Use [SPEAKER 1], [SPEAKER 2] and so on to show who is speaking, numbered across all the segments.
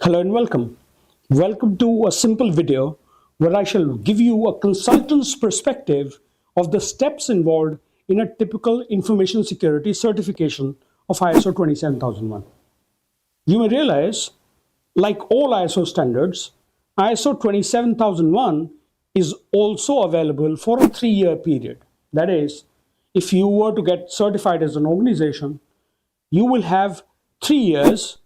[SPEAKER 1] Hello and welcome. Welcome to a simple video where I shall give you a consultant's perspective of the steps involved in a typical information security certification of ISO 27001. You may realize, like all ISO standards, ISO 27001 is also available for a 3-year period. That is, if you were to get certified as an organization, you will have 3 years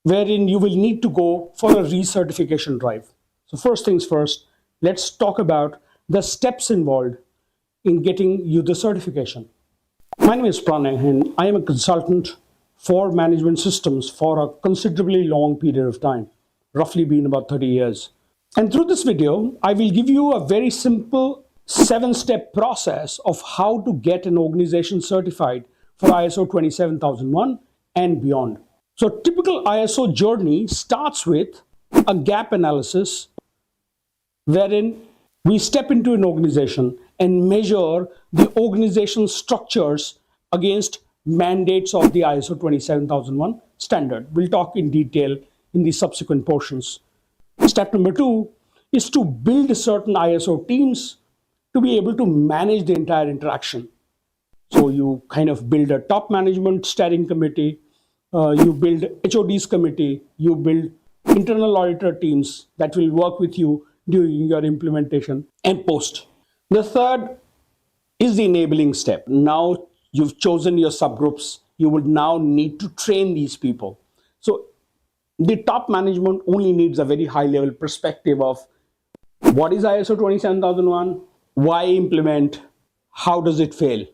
[SPEAKER 1] wherein you will need to go for a recertification drive. So first things first, let's talk about the steps involved in getting you the certification. My name is Pranay and I am a consultant for management systems for a considerably long period of time, roughly been about 30 years. And through this video, I will give you a very simple 7-step process of how to get an organization certified for ISO 27001 and beyond. So typical ISO journey starts with a gap analysis wherein we step into an organization and measure the organization structures against mandates of the ISO 27001 standard. We'll talk in detail in the subsequent portions. Step number 2 is to build certain ISO teams to be able to manage the entire interaction. So you kind of build a top management steering committee, you build HODs committee, you build internal auditor teams that will work with you during your implementation and post. The third is the enabling step. Now you've chosen your subgroups, you would now need to train these people. So the top management only needs a very high level perspective of what is ISO 27001, why implement, how does it fail.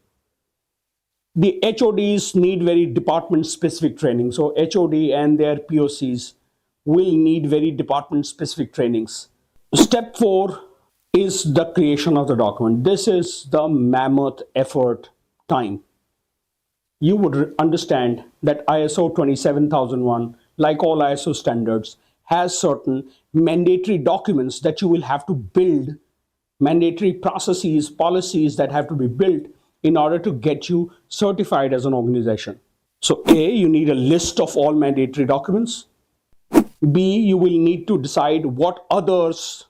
[SPEAKER 1] The HODs need very department specific training. So HOD and their POCs will need very department specific trainings. Step 4 is the creation of the document. This is the mammoth effort time. You would understand that ISO 27001, like all ISO standards, has certain mandatory documents that you will have to build, mandatory processes, policies that have to be built in order to get you certified as an organization. So A, you need a list of all mandatory documents. B, you will need to decide what others,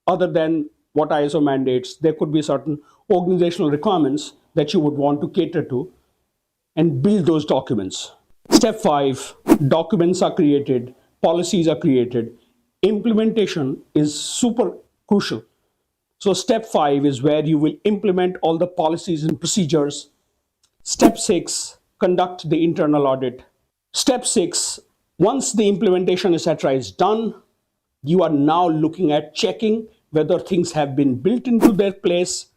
[SPEAKER 1] other than what ISO mandates, there could be certain organizational requirements that you would want to cater to and build those documents. Step 5, documents are created, policies are created. Implementation is super crucial. So step 5 is where you will implement all the policies and procedures. Step 6, conduct the internal audit. Step 6, once the implementation, etc. is done, you are now looking at checking whether things have been built into their place.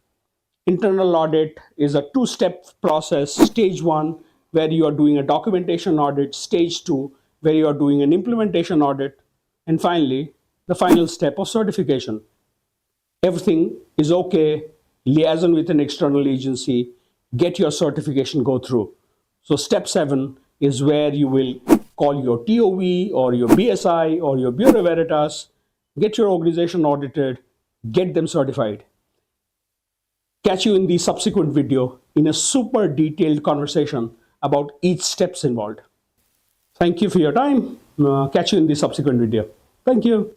[SPEAKER 1] Internal audit is a 2-step process. Stage 1, where you are doing a documentation audit. Stage 2, where you are doing an implementation audit. And finally, the final step of certification. Everything is okay, liaison with an external agency, get your certification go through. So step 7 is where you will call your TOV or your BSI or your Bureau Veritas, get your organization audited, get them certified. Catch you in the subsequent video in a super detailed conversation about each steps involved. Thank you for your time. Catch you in the subsequent video. Thank you.